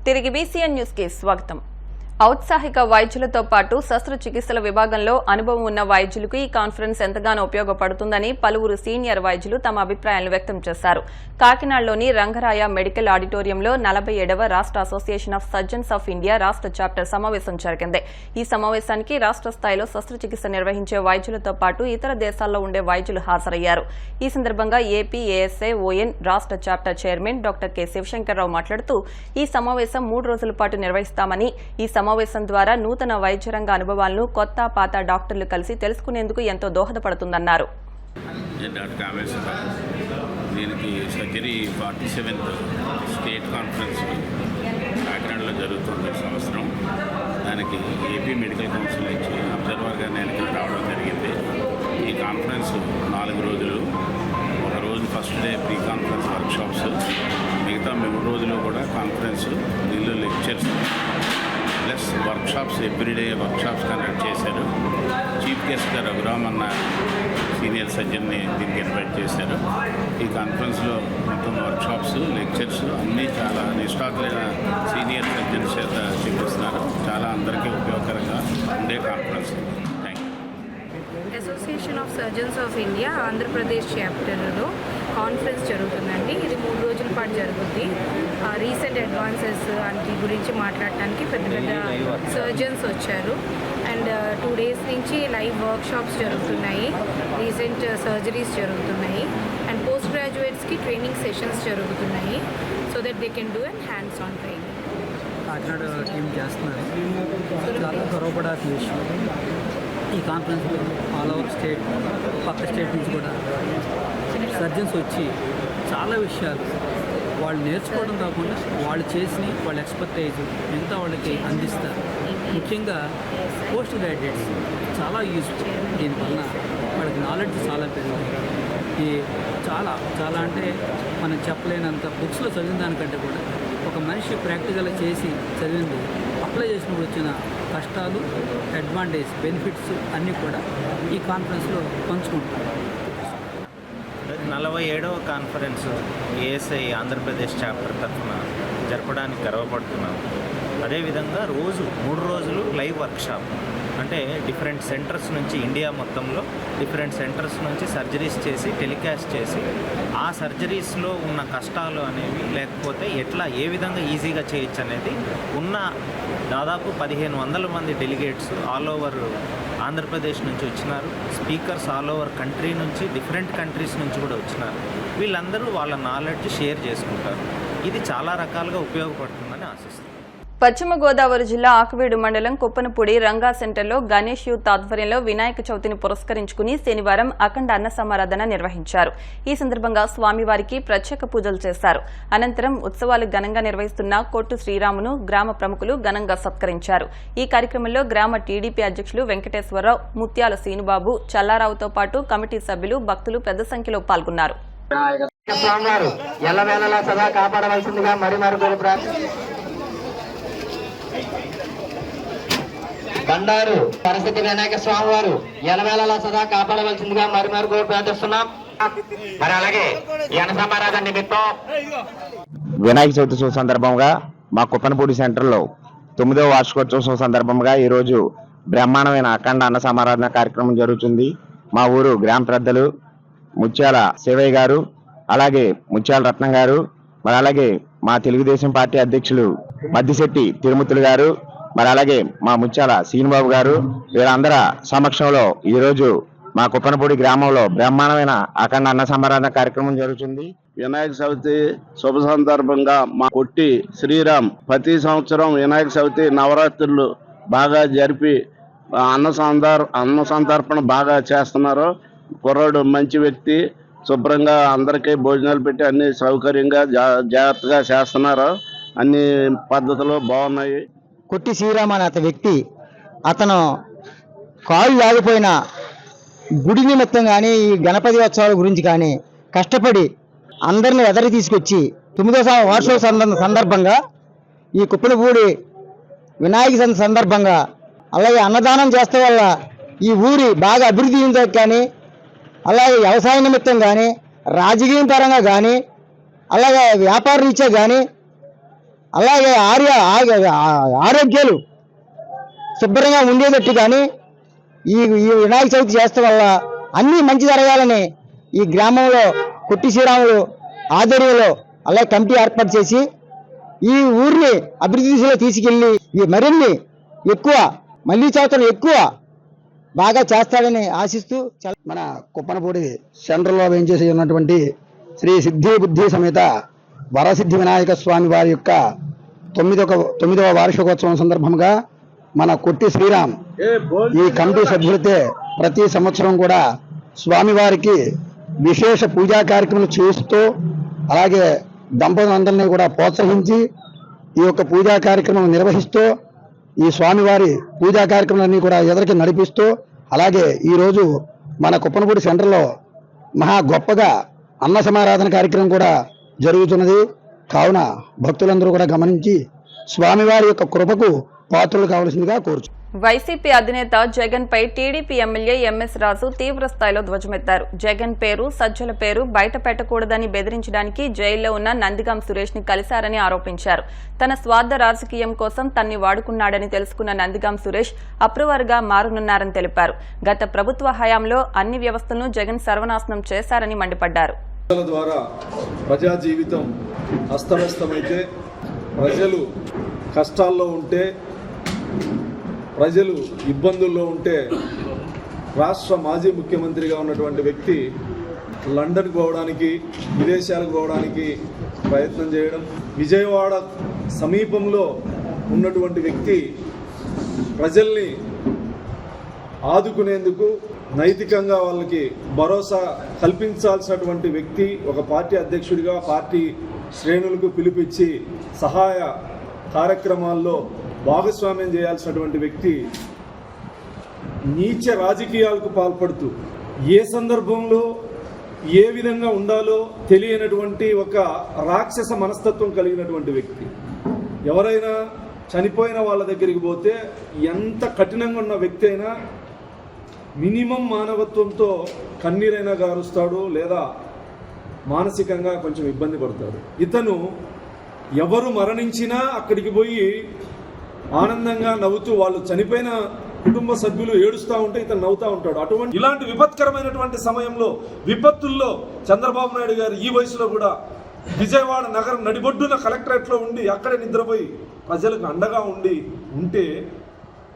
తిరిగి BCN news కి స్వాగతం. ఔత్సాహిక వైద్యులతో పాటు శస్త్రచికిత్సల విభాగంలో అనుభవం ఉన్న వైద్యులకు ఈ కాన్ఫరెన్స్ ఎంతగానో ఉపయోగపడుతుందని పలువురు సీనియర్ వైద్యులు తమ అభిప్రాయాలను వ్యక్తం చేశారు. కాకినాడలోని రంగరాయ మెడికల్ ఆడిటోరియంలో 47వ రాష్ట్ర association of surgeons of India రాష్ట్ర చాప్టర్ సమావేశం జరిగింది. ఈ సమావేశానికి రాష్ట్ర స్థాయిలో శస్త్రచికిత్స నిర్వహించే వైద్యులతో పాటు ఇతర దేశాల్లో ఉండే వైద్యులు హాజరయ్యారు. ఈ సందర్భంగా ఏపీ ఏఎస్ఐ ఓఎన్ రాష్ట్ర chapter chairman doctor K Shivashankar Rao మాట్లాడుతూ ఈ సమావేశం 3 రోజుల పాటు నిర్వహిస్తామని, ఈ సమావేశం ద్వారా నూతన వైద్య రంగ అనుభవాలను కొత్త పాత డాక్టర్లు కలిసి తెలుసుకునేందుకు ఎంతో దోహదపడుతుందన్నారు. దీనికి సర్జరీ 47th స్టేట్ కాన్ఫరెన్స్ కాకినాడలో జరుగుతుంది సంవత్సరం. దానికి ఏపీ మెడికల్ కౌన్సిల్ నుంచి అబ్జర్వర్గా నేను ఇక్కడ రావడం జరిగింది. ఈ కాన్ఫరెన్స్ 4 రోజులు. ఒక రోజు first day pre conference workshops, మిగతా 3 రోజులు కూడా కాన్ఫరెన్స్, దీనిలో lectures plus workshops, everyday workshops conduct చేశారు. చీఫ్ గెస్ట్గా రఘురామ్ అన్న సీనియర్ సర్జన్ని దీనికి ఇన్వైట్ చేశారు. ఈ కాన్ఫరెన్స్లో మొత్తం వర్క్షాప్స్, లెక్చర్స్ అన్నీ చాలా నిష్ఠాతులైన సీనియర్ సర్జన్స్ చేత చూపిస్తున్నారు. చాలా అందరికీ ఉపయోగకరంగా ఉండే conference. Association of surgeons of India Andhra Pradesh చాప్టర్లో కాన్ఫరెన్స్ జరుగుతుందండి. ఇది 3 రోజుల పాటు జరుగుద్ది. రీసెంట్ అడ్వాన్సెస్ వాటి గురించి మాట్లాడటానికి పెద్ద పెద్ద సర్జన్స్ వచ్చారు. అండ్ 2 days నుంచి లైవ్ వర్క్షాప్స్ జరుగుతున్నాయి, రీసెంట్ సర్జరీస్ జరుగుతున్నాయి, అండ్ పోస్ట్ గ్రాడ్యుయేట్స్కి ట్రైనింగ్ సెషన్స్ జరుగుతున్నాయి. So that they can do and hands on training. Kakinada team చేస్తున్నారు. చాలా గొడవపడాల్సిన విషయం. ఈ కాన్ఫరెన్స్లో ఆల్ ఓవర్ స్టేట్, పక్క స్టేట్ నుంచి కూడా సర్జన్స్ వచ్చి చాలా విషయాలు వాళ్ళు నేర్చుకోవడం కాకుండా వాళ్ళు చేసి వాళ్ళ ఎక్స్పర్టైజ్ మిగతా వాళ్ళకి అందిస్తారు. ముఖ్యంగా పోస్ట్ గ్రాడ్యుయేట్స్ చాలా యూస్ఫుల్. దీనివల్ల వాళ్ళకి నాలెడ్జ్ చాలా పెరుగుతుంది. ఈ చాలా చాలా అంటే మనం చెప్పలేనంత బుక్స్లో చదివిన దానికంటే కూడా ఒక మనిషి ప్రాక్టికల్గా చేసి చదివింది అప్లై చేసినప్పుడు వచ్చిన కష్టాలు, అడ్వాంటేజ్, బెనిఫిట్స్ అన్నీ కూడా ఈ కాన్ఫరెన్స్లో పంచుకుంటాం. 47వ కాన్ఫరెన్స్ ఏఎస్ఐ ఆంధ్రప్రదేశ్ చాప్టర్ తరఫున జరపడానికి గర్వపడుతున్నాం. అదేవిధంగా 3 రోజులు లైవ్ వర్క్షాప్, అంటే డిఫరెంట్ సెంటర్స్ నుంచి, ఇండియా మొత్తంలో డిఫరెంట్ సెంటర్స్ నుంచి సర్జరీస్ చేసి టెలికాస్ట్ చేసి ఆ సర్జరీస్లో ఉన్న కష్టాలు అనేవి, లేకపోతే ఏ విధంగా ఈజీగా చేయొచ్చు అనేది ఉన్న దాదాపు 1500 మంది డెలిగేట్స్ ఆల్ ఓవర్ ఆంధ్రప్రదేశ్ నుంచి వచ్చినారు. స్పీకర్స్ ఆల్ ఓవర్ కంట్రీ నుంచి, డిఫరెంట్ కంట్రీస్ నుంచి కూడా వచ్చినారు. వీళ్ళందరూ వాళ్ళ నాలెడ్జ్ షేర్ చేసుకుంటారు. ఇది చాలా రకాలుగా ఉపయోగపడుతుందని ఆశిస్తున్నాను. పశ్చిమ గోదావరి జిల్లా ఆకువీడు మండలం కుప్పనపూడి రంగా సెంటర్లో గణేష్ యూత్ ఆధ్వర్యంలో వినాయక చవితిని పురస్కరించుకుని శనివారం అఖండ అన్న సమారాధన నిర్వహించారు. ఈ సందర్భంగా స్వామివారికి ప్రత్యేక పూజలు చేశారు. అనంతరం ఉత్సవాలు ఘనంగా నిర్వహిస్తున్న కొట్టు శ్రీరామును గ్రామ ప్రముఖులు ఘనంగా సత్కరించారు. ఈ కార్యక్రమంలో గ్రామ టీడీపీ అధ్యక్షులు వెంకటేశ్వరరావు, ముత్యాల సీనుబాబు, చల్లారావుతో పాటు కమిటీ సభ్యులు, భక్తులు పెద్ద సంఖ్యలో పాల్గొన్నారు. బండారు పరిస్థితి వినాయక స్వామి వారు ఎలవేళలా సదా కాపాడవలసిందిగా మరి ప్రార్థిస్తున్నాం. మరి అలాగే సమారాధన నిమిత్తం వినాయక చవితి శుభ సందర్భంగా మా కుప్పనపూడి సెంటర్లో 9వ వార్షికోత్సవం సందర్భంగా ఈరోజు బ్రహ్మాండమైన అఖండ అన్న సమారాధన కార్యక్రమం జరుగుతుంది. మా ఊరు గ్రామ పెద్దలు ముత్యాల శివయ్య గారు, అలాగే ముత్యాల రత్నం గారు, మరి అలాగే మా తెలుగుదేశం పార్టీ అధ్యక్షులు మద్దిశెట్టి తిరుమతులు గారు, మరి అలాగే మా ముత్యాల సీనుబాబు గారు, వీరందరి సమక్షంలో ఈరోజు మా కుప్పనపూడి గ్రామంలో బ్రహ్మాండమైన అఖండ అన్న సమారాధన కార్యక్రమం జరుగుతుంది. వినాయక చవితి శుభ సందర్భంగా మా కొట్టి శ్రీరామ్ ప్రతి సంవత్సరం వినాయక చవితి నవరాత్రులు బాగా జరిపి అన్న సంతర్పణ బాగా చేస్తున్నారు. కుర్రాడు మంచి వ్యక్తి, శుభ్రంగా అందరికీ భోజనాలు పెట్టి అన్ని సౌకర్యంగా జాగ్రత్తగా చేస్తున్నారు. అన్ని పద్ధతులు బాగున్నాయి. కొట్టి శ్రీరామ్ అనే అతని వ్యక్తి, అతను కాళ్ళు లేకపోయిన గుడి నిమిత్తం కానీ, ఈ గణపతి ఉత్సవాల గురించి కానీ కష్టపడి అందరిని ఎదరి తీసుకొచ్చి 9వ వార్షికోత్సవ సందర్భంగా ఈ కుప్పనపూడి వినాయక చవితి సందర్భంగా, అలాగే అన్నదానం చేస్తే వల్ల ఈ ఊరి బాగా అభివృద్ధి కానీ, అలాగే వ్యవసాయ నిమిత్తం కానీ, రాజకీయ పరంగా కానీ, అలాగే వ్యాపార రీత్యా కానీ అలాగే ఆరోగ్యాలు శుభ్రంగా ఉండేటట్టు కానీ ఈ వినాయక చవితి చేస్తే వల్ల అన్నీ మంచి జరగాలని ఈ గ్రామంలో కొట్టి శ్రీరాములు ఆధ్వర్యంలో అలాగే కమిటీ ఏర్పాటు చేసి ఈ ఊరిని అభివృద్ధి దిశలో తీసుకెళ్లి ఈ మరిన్ని ఎక్కువ మళ్ళీ చదువుతున్న ఎక్కువ బాగా చేస్తాడని ఆశిస్తూ మన కుప్పనపూడి సెంట్రల్లో వేయించేసి ఉన్నటువంటి శ్రీ సిద్ధి బుద్ధి సమేత వరసిద్ధి వినాయక స్వామి వారి యొక్క 9వ వార్షికోత్సవం సందర్భంగా మన కొట్టి శ్రీరామ్ ఈ కమిటీ సభ్యులతో ప్రతి సంవత్సరం కూడా స్వామివారికి విశేష పూజా కార్యక్రమాలు చేస్తూ అలాగే దంపతులందరినీ కూడా ప్రోత్సహించి ఈ యొక్క పూజా కార్యక్రమం నిర్వహిస్తూ ఈ స్వామివారి పూజా కార్యక్రమాలన్నీ కూడా ఎదురికి నడిపిస్తూ అలాగే ఈరోజు మన కుప్పనపూడి సెంటర్లో మహా గొప్పగా అన్న సమారాధన కార్యక్రమం కూడా జరుగుతున్నది. కావున భక్తులందరూ కూడా గమనించి స్వామివారి యొక్క కృపకు పాత్రలు కావాల్సిందిగా కోరుచు. వైసీపీ అధినేత జగన్ పై టీడీపీ ఎమ్మెల్యే ఎంఎస్ రాజు తీవ్ర స్థాయిలో ధ్వజమెత్తారు. జగన్ పేరు, సజ్జల పేరు బయట పెట్టకూడదని బెదిరించడానికి జైల్లో ఉన్న నందిగాం సురేష్ ని కలిశారని ఆరోపించారు. తన స్వార్థ రాజకీయం కోసం తన్ని వాడుకున్నాడని తెలుసుకున్న నందిగాం సురేష్ అప్రూవర్ గా మారనున్నారని తెలిపారు. గత ప్రభుత్వ హయాంలో అన్ని వ్యవస్థలను జగన్ సర్వనాశనం చేశారని మండిపడ్డారు. ద్వారా ప్రజా జీవితం అస్తవ్యస్తమైతే, ప్రజలు కష్టాల్లో ఉంటే, ప్రజలు ఇబ్బందుల్లో ఉంటే రాష్ట్ర మాజీ ముఖ్యమంత్రిగా ఉన్నటువంటి వ్యక్తి లండన్కి పోవడానికి, విదేశాలకు పోవడానికి ప్రయత్నం చేయడం, విజయవాడ సమీపంలో ఉన్నటువంటి వ్యక్తి ప్రజల్ని ఆదుకునేందుకు నైతికంగా వాళ్ళకి భరోసా కల్పించాల్సినటువంటి వ్యక్తి ఒక పార్టీ అధ్యక్షుడిగా పార్టీ శ్రేణులకు పిలిపించి సహాయ కార్యక్రమాల్లో భాగస్వామ్యం చేయాల్సినటువంటి వ్యక్తి నీచ రాజకీయాలకు పాల్పడుతూ ఏ సందర్భంలో ఏ విధంగా ఉండాలో తెలియనటువంటి ఒక రాక్షస మనస్తత్వం కలిగినటువంటి వ్యక్తి. ఎవరైనా చనిపోయిన వాళ్ళ దగ్గరికి పోతే ఎంత కఠినంగా ఉన్న వ్యక్తి అయినా మినిమం మానవత్వంతో కన్నీరైనా గారుస్తాడు, లేదా మానసికంగా కొంచెం ఇబ్బంది పడతాడు. ఇతను ఎవరు మరణించినా అక్కడికి పోయి ఆనందంగా నవ్వుతూ, వాళ్ళు చనిపోయిన కుటుంబ సభ్యులు ఏడుస్తూ ఉంటే ఇతను నవ్వుతూ ఉంటాడు. అటువంటి ఇలాంటి విపత్కరమైనటువంటి సమయంలో, విపత్తుల్లో చంద్రబాబు నాయుడు గారు ఈ వయసులో కూడా విజయవాడ నగరం నడిబొడ్డున కలెక్టరేట్లో ఉండి అక్కడే నిద్రపోయి ప్రజలకు అండగా ఉంటే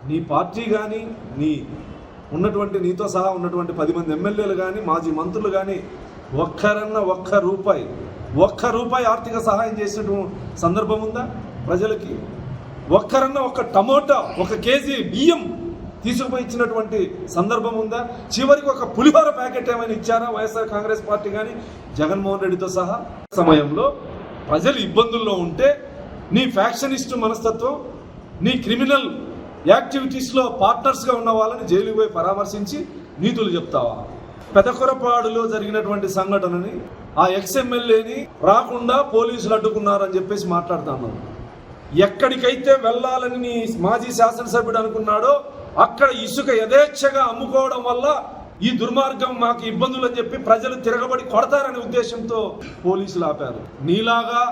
నీ పార్టీ కానీ, నీ ఉన్నటువంటి నీతో సహా ఉన్నటువంటి 10 మంది ఎమ్మెల్యేలు కానీ, మాజీ మంత్రులు కానీ ఒక్క రూపాయి ఆర్థిక సహాయం చేసిన సందర్భం ఉందా ప్రజలకి? ఒక్కరన్నా ఒక్క టమోటా, 1 కేజీ బియ్యం తీసుకుపోయి ఇచ్చినటువంటి సందర్భం ఉందా? చివరికి ఒక పులిహోర ప్యాకెట్ ఏమైనా ఇచ్చారా వైఎస్ఆర్ కాంగ్రెస్ పార్టీ కానీ, జగన్మోహన్ రెడ్డితో సహా? సమయంలో ప్రజలు ఇబ్బందుల్లో ఉంటే నీ ఫ్యాక్షనిస్టు మనస్తత్వం, నీ క్రిమినల్ యాక్టివిటీస్లో పార్ట్నర్స్గా ఉన్న వాళ్ళని జైలుకు పోయి పరామర్శించి నీతులు చెప్తావా? పెదకొరపాడులో జరిగినటువంటి సంఘటనని, ఆ ఎక్స్ఎమ్మెల్యేని రాకుండా పోలీసులు అడ్డుకున్నారని చెప్పేసి మాట్లాడుతున్నాను. ఎక్కడికైతే వెళ్ళాలని నీ మాజీ శాసనసభ్యుడు అనుకున్నాడో అక్కడ ఇసుక యథేచ్ఛగా అమ్ముకోవడం వల్ల ఈ దుర్మార్గం మాకు ఇబ్బందులు అని చెప్పి ప్రజలు తిరగబడి కొడతారనే ఉద్దేశంతో పోలీసులు ఆపారు. నీలాగా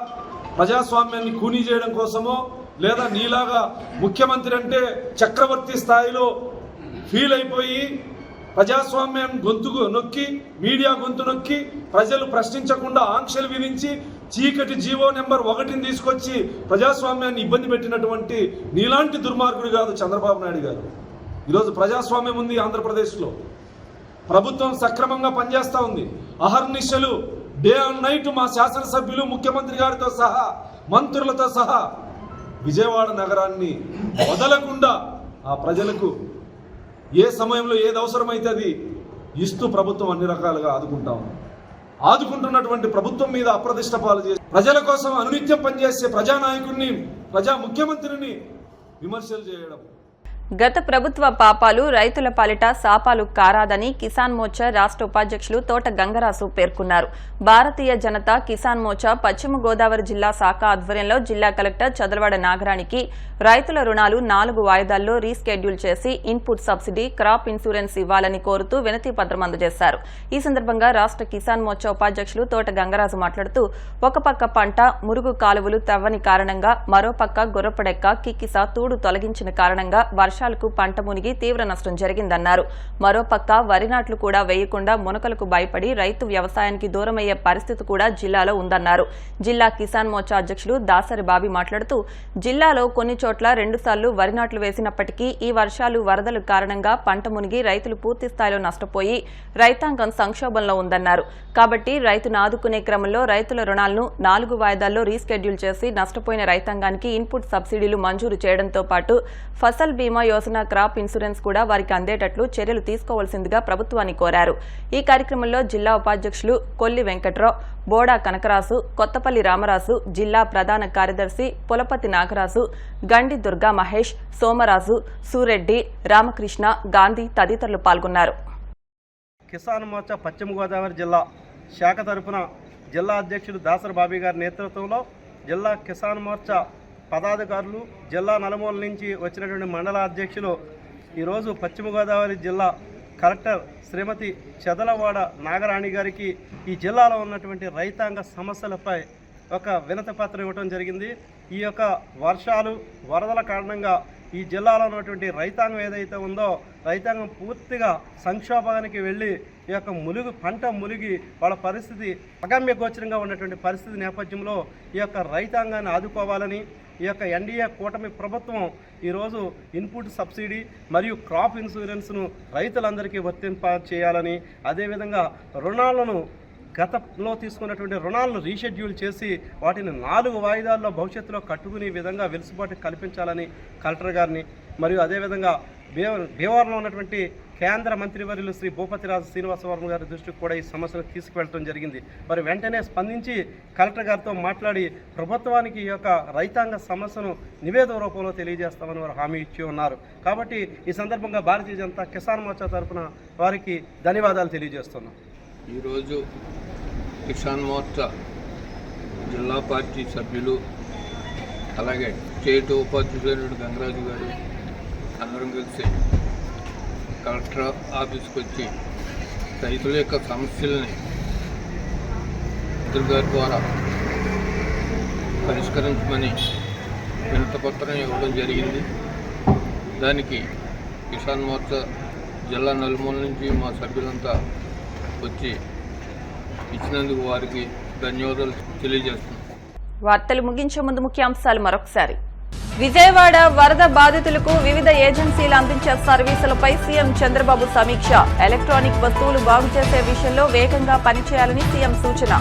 ప్రజాస్వామ్యాన్ని కూనీ చేయడం కోసమో, లేదా నీలాగా ముఖ్యమంత్రి అంటే చక్రవర్తి స్థాయిలో ఫీల్ అయిపోయి ప్రజాస్వామ్యాన్ని గొంతుకు నొక్కి, మీడియా గొంతు నొక్కి, ప్రజలు ప్రశ్నించకుండా ఆంక్షలు విధించి చీకటి జీవో నెంబర్ 1ని తీసుకొచ్చి ప్రజాస్వామ్యాన్ని ఇబ్బంది పెట్టినటువంటి నీలాంటి దుర్మార్గుడు కాదు చంద్రబాబు నాయుడు గారు. ఈరోజు ప్రజాస్వామ్యం ఉంది ఆంధ్రప్రదేశ్లో, ప్రభుత్వం సక్రమంగా పనిచేస్తూ ఉంది. అహర్నిశలు డే అండ్ నైట్ మా శాసనసభ్యులు, ముఖ్యమంత్రి గారితో సహా, మంత్రులతో సహా విజయవాడ నగరాన్ని వదలకుండా ఆ ప్రజలకు ఏ సమయంలో ఏది అవసరమైతే అది ఇస్తూ ప్రభుత్వం అన్ని రకాలుగా ఆదుకుంటున్నటువంటి ప్రభుత్వం మీద అప్రదిష్ట పాలు చేసి ప్రజల కోసం అనునిత్యం పనిచేసే ప్రజానాయకుడిని, ప్రజా ముఖ్యమంత్రిని విమర్శలు చేయడం. గత ప్రభుత్వ పాపాలు రైతుల పాలిట శాపాలు కారాదని కిసాన్ మోర్చా రాష్ట్ర ఉపాధ్యక్షులు తోట గంగరాజు పేర్కొన్నారు. భారతీయ జనతా కిసాన్ మోర్చా పశ్చిమ గోదావరి జిల్లా శాఖ ఆధ్వర్యంలో జిల్లా కలెక్టర్ చదలవాడ నాగరాణికి రైతుల రుణాలు 4 వాయిదాల్లో రీస్కెడ్యూల్ చేసి ఇన్పుట్ సబ్సిడీ, క్రాప్ ఇన్సూరెన్స్ ఇవ్వాలని కోరుతూ వినతి పత్రం అందజేశారు. ఈ సందర్భంగా రాష్ట్ర కిసాన్ మోర్చా ఉపాధ్యక్షులు తోట గంగరాజు మాట్లాడుతూ ఒక పక్క పంట మురుగు కాలువలు తవ్వని కారణంగా, మరోపక్క గుర్రపడెక్క కిక్కిస తూడు తొలగించిన కారణంగా వర్షాలకు పంట మునిగి తీవ్ర నష్టం జరిగిందన్నారు. మరోపక్క వరి నాట్లు కూడా వేయకుండా మునకలకు భయపడి రైతు వ్యవసాయానికి దూరమయ్యే పరిస్థితి కూడా జిల్లాలో ఉందన్నారు. జిల్లా కిసాన్ మోర్చా అధ్యక్షులు దాసరి బాబీ మాట్లాడుతూ జిల్లాలో కొన్ని చోట్ల 2 సార్లు వరి నాట్లు వేసినప్పటికీ ఈ వర్షాలు, వరదల కారణంగా పంట మునిగి రైతులు పూర్తి స్థాయిలో నష్టపోయి రైతాంగం సంక్షోభంలో ఉందన్నారు. కాబట్టి రైతును ఆదుకునే క్రమంలో రైతుల రుణాలను 4 వాయిదాల్లో రీస్కెడ్యూల్ చేసి నష్టపోయిన రైతాంగానికి ఇన్పుట్ సబ్సిడీలు మంజూరు చేయడంతో పాటు ఫసల్ బీమా యోజన, క్రాప్ ఇన్సూరెన్స్ కూడా వారికి అందేటట్లు చర్యలు తీసుకోవాల్సిందిగా ప్రభుత్వాన్ని కోరారు. ఈ కార్యక్రమంలో జిల్లా ఉపాధ్యక్షులు కొల్లి వెంకట్రావు, బోడా కనకరాజు, కొత్తపల్లి రామరాజు, జిల్లా ప్రధాన కార్యదర్శి పులపతి నాగరాజు, గండి దుర్గా మహేష్, సోమరాజు, సూరెడ్డి, రామకృష్ణ, గాంధీ తదితరులు పాల్గొన్నారు. కిసాన్ మోర్చా పశ్చిమ గోదావరి జిల్లా శాఖ తరఫున జిల్లా అధ్యక్షుడు దాసరి బాబీ గారి నేతృత్వంలో జిల్లా కిసాన్ మోర్చా పదాధికారులు, జిల్లా నలుమూల నుంచి వచ్చినటువంటి మండల అధ్యక్షులు ఈరోజు పశ్చిమ గోదావరి జిల్లా కలెక్టర్ శ్రీమతి చదలవాడ నాగరాణి గారికి ఈ జిల్లాలో ఉన్నటువంటి రైతాంగ సమస్యలపై ఒక వినతి పత్రం ఇవ్వడం జరిగింది. ఈ యొక్క వర్షాలు, వరదల కారణంగా ఈ జిల్లాలో ఉన్నటువంటి రైతాంగం ఏదైతే ఉందో రైతాంగం పూర్తిగా సంక్షోభానికి వెళ్ళి ఈ యొక్క పంట మునిగి వాళ్ళ పరిస్థితి అగమ్య గోచరంగా ఉన్నటువంటి పరిస్థితి నేపథ్యంలో ఈ యొక్క రైతాంగాన్ని ఆదుకోవాలని ఈ యొక్క ఎన్డీఏ కూటమి ప్రభుత్వం ఈరోజు ఇన్పుట్ సబ్సిడీ మరియు క్రాప్ ఇన్సూరెన్స్ను రైతులందరికీ వర్తింప చేయాలని, అదేవిధంగా రుణాలను గతంలో తీసుకున్నటువంటి రుణాలను రీషెడ్యూల్ చేసి వాటిని 4 వాయిదాల్లో భవిష్యత్తులో కట్టుకునే విధంగా వెసులుబాటు కల్పించాలని కలెక్టర్ గారిని, మరియు అదేవిధంగా భీమవరంలో ఉన్నటువంటి కేంద్ర మంత్రివర్యులు శ్రీ భూపతిరాజు శ్రీనివాసవర్మ గారి దృష్టికి కూడా ఈ సమస్యను తీసుకువెళ్ళడం జరిగింది. మరి వెంటనే స్పందించి కలెక్టర్ గారితో మాట్లాడి ప్రభుత్వానికి ఈ యొక్క రైతాంగ సమస్యను నివేదిక రూపంలో తెలియజేస్తామని వారు హామీ ఇచ్చి ఉన్నారు. కాబట్టి ఈ సందర్భంగా భారతీయ జనతా కిసాన్ మోర్చా తరఫున వారికి ధన్యవాదాలు తెలియజేస్తున్నాం. ఈరోజు కిసాన్ మోర్చా జిల్లా పార్టీ సభ్యులు, అలాగే స్టేట్ ఉపాధ్యక్షుడు గంగరాజు గారు అందరం కలిసి కలెక్టర్ ఆఫీస్కి వచ్చి రైతుల యొక్క సమస్యలని మంత్రి గారి ద్వారా పరిష్కరించమని వినతిపత్రం ఇవ్వడం జరిగింది. దానికి కిసాన్ మోర్చా జిల్లా నలుమూల నుంచి మా సభ్యులంతా వచ్చి ఇచ్చినందుకు వారికి ధన్యవాదాలు తెలియజేస్తున్నాం. వార్తలు ముగించే ముందు ముఖ్యాంశాలు మరొకసారి. విజయవాడ వరద బాధితులకు వివిధ ఏజెన్సీలు అందించే సర్వీసులపై సీఎం చంద్రబాబు సమీక్ష. ఎలక్ట్రానిక్ వస్తువులు బాగు చేసే విషయంలో వేగంగా పనిచేయాలని సీఎం సూచన.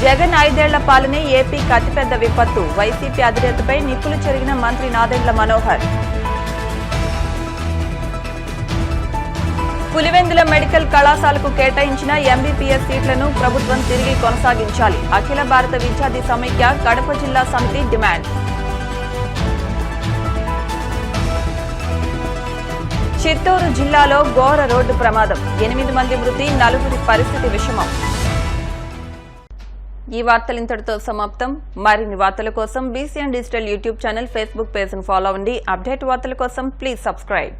జగన్ 5 ఏళ్ల పాలనే ఏపీకి అతిపెద్ద విపత్తు. వైసీపీ అధినేతపై నిప్పులు చెరిగిన మంత్రి నాదెండ్ల మనోహర్. పులివెందుల మెడికల్ కళాశాలకు కేటాయించిన ఎంబీబీఎస్ సీట్లను ప్రభుత్వం తిరిగి కొనసాగించాలి. అఖిల భారత విద్యార్థి సమైక్య కడప జిల్లా సమితి డిమాండ్. చిత్తూరు జిల్లాలో ఘోర రోడ్డు ప్రమాదం. 8 మంది మృతి, 4 పరిస్థితి విషమం. ఈ వార్తలు ఇంతటితో సమాప్తం. మరిన్ని వార్తల కోసం BCN digital YouTube channel, Facebook పేజ్ను ఫాలో అవ్వండి. అప్డేట్ వార్తల కోసం ప్లీజ్ సబ్స్క్రైబ్.